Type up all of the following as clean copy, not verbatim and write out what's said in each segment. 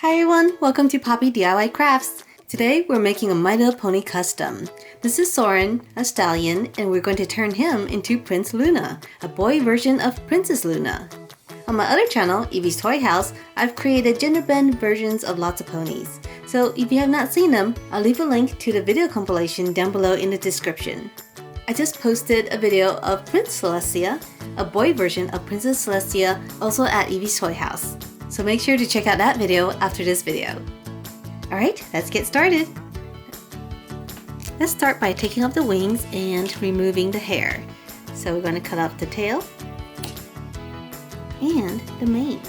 Hi everyone, welcome to Poppy DIY Crafts. Today we're making a My Little Pony custom. This is Soarin, a stallion, and we're going to turn him into Prince Luna, a boy version of Princess Luna. On my other channel, Evie's Toy House, I've created Genderbend versions of lots of ponies. So if you have not seen them, I'll leave a link to the video compilation down below in the description. I just posted a video of Prince Celestia, a boy version of Princess Celestia, also at Evie's Toy House. So make sure to check out that video after this video. Alright, let's get started. Let's start by taking off the wings and removing the hair. So we're going to cut off the tail and the mane.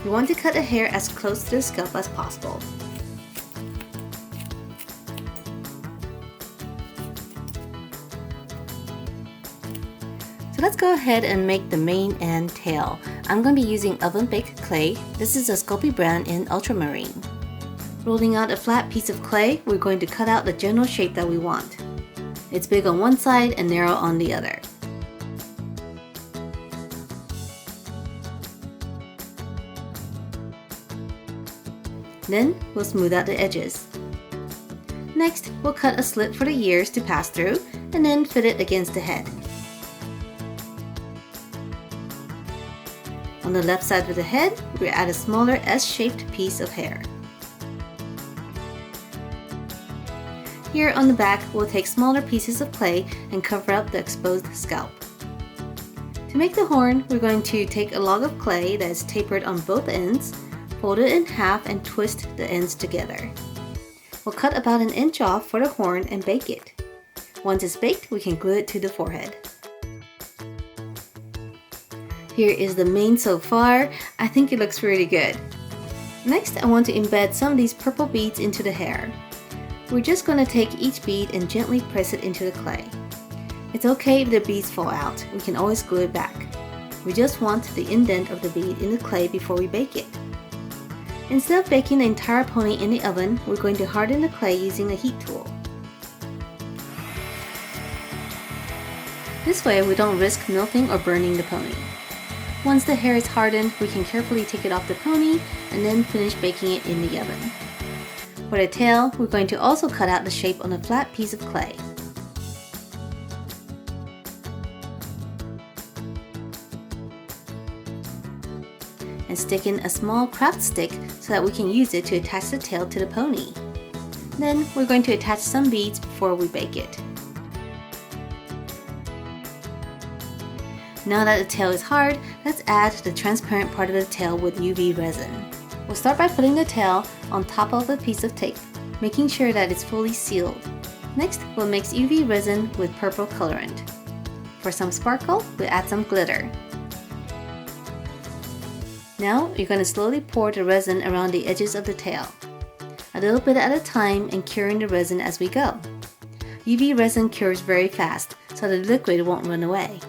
You want to cut the hair as close to the scalp as possible. So let's go ahead and make the mane and tail. I'm going to be using oven baked clay. This is a Sculpey brand in ultramarine. Rolling out a flat piece of clay, we're going to cut out the general shape that we want. It's big on one side and narrow on the other. Then we'll smooth out the edges. Next, we'll cut a slit for the ears to pass through and then fit it against the head. On the left side of the head, we'll add a smaller S-shaped piece of hair. Here on the back, we'll take smaller pieces of clay and cover up the exposed scalp. To make the horn, we're going to take a log of clay that is tapered on both ends, fold it in half and twist the ends together. We'll cut about an inch off for the horn and bake it. Once it's baked, we can glue it to the forehead. Here is the mane so far. I think it looks really good. Next, I want to embed some of these purple beads into the hair. We're just going to take each bead and gently press it into the clay. It's okay if the beads fall out. We can always glue it back. We just want the indent of the bead in the clay before we bake it. Instead of baking the entire pony in the oven, we're going to harden the clay using a heat tool. This way we don't risk melting or burning the pony. Once the hair is hardened, we can carefully take it off the pony and then finish baking it in the oven. For the tail, we're going to also cut out the shape on a flat piece of clay. And stick in a small craft stick so that we can use it to attach the tail to the pony. Then we're going to attach some beads before we bake it. Now that the tail is hard, let's add the transparent part of the tail with UV resin. We'll start by putting the tail on top of a piece of tape, making sure that it's fully sealed. Next, we'll mix UV resin with purple colorant. For some sparkle, we'll add some glitter. Now, you're going to slowly pour the resin around the edges of the tail, a little bit at a time and curing the resin as we go. UV resin cures very fast, so the liquid won't run away.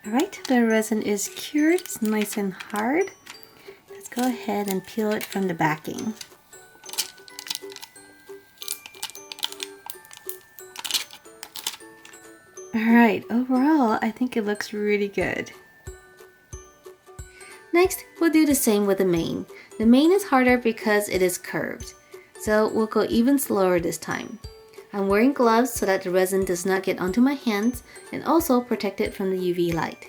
Alright, the resin is cured, it's nice and hard. Let's go ahead and peel it from the backing. Alright, overall, I think it looks really good. Next, we'll do the same with the mane. The mane is harder because it is curved, so we'll go even slower this time. I'm wearing gloves so that the resin does not get onto my hands and also protect it from the UV light.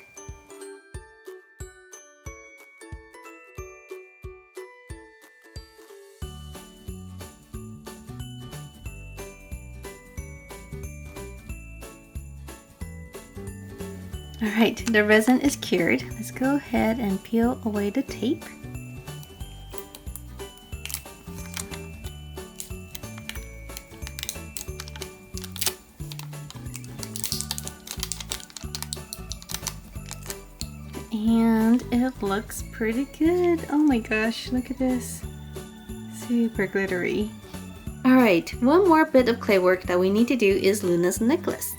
Alright, the resin is cured. Let's go ahead and peel away the tape. And it looks pretty good. Oh my gosh, look at this. Super glittery. Alright, one more bit of clay work that we need to do is Luna's necklace.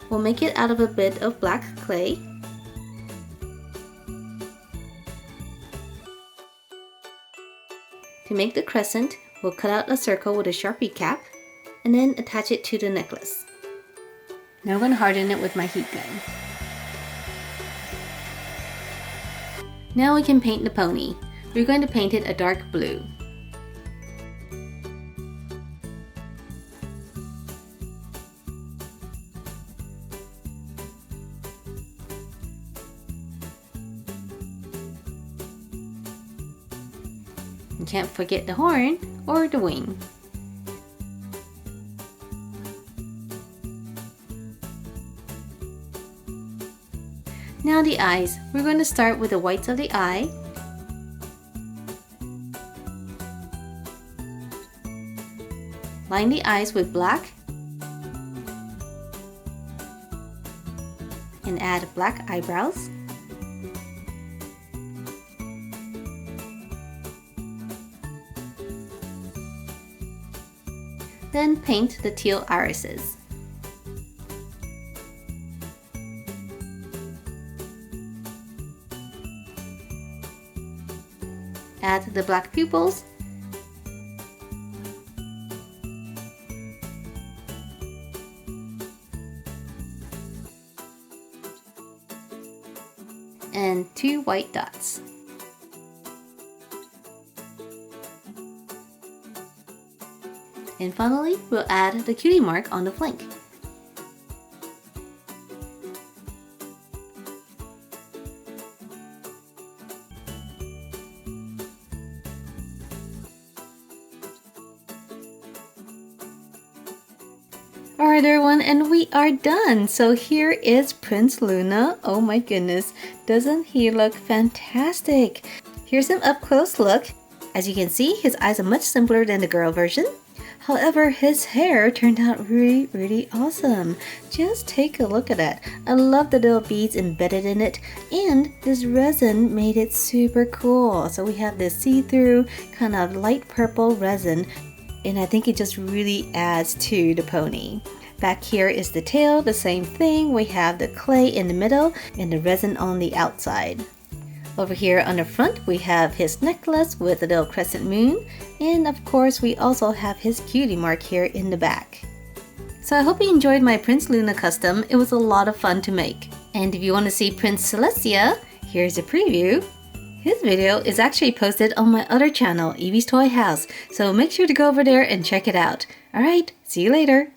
We'll make it out of a bit of black clay. To make the crescent, We'll cut out a circle with a Sharpie cap and then attach it to the necklace. Now I'm going to harden it with my heat gun. Now we can paint the pony. We're going to paint it a dark blue. You can't forget the horn or the wing. Now the eyes. We're going to start with the whites of the eye. Line the eyes with black. And add black eyebrows. Then paint the teal irises. Add the black pupils. And 2 white dots. And finally, we'll add the cutie mark on the flank. Alright everyone, and we are done. So here is Prince Luna. Oh my goodness, doesn't he look fantastic? Here's an up close look. As you can see, his eyes are much simpler than the girl version. However, his hair turned out really awesome. Just take a look at that. I love the little beads embedded in it, and this resin made it super cool. So we have this see-through kind of light purple resin, and I think it just really adds to the pony. Back here is the tail, the same thing. We have the clay in the middle and the resin on the outside. Over here on the front, we have his necklace with a little crescent moon. And of course, we also have his cutie mark here in the back. So I hope you enjoyed my Prince Luna custom. It was a lot of fun to make. And if you want to see Prince Celestia, here's a preview. His video is actually posted on my other channel, Evie's Toy House. So make sure to go over there and check it out. Alright, see you later.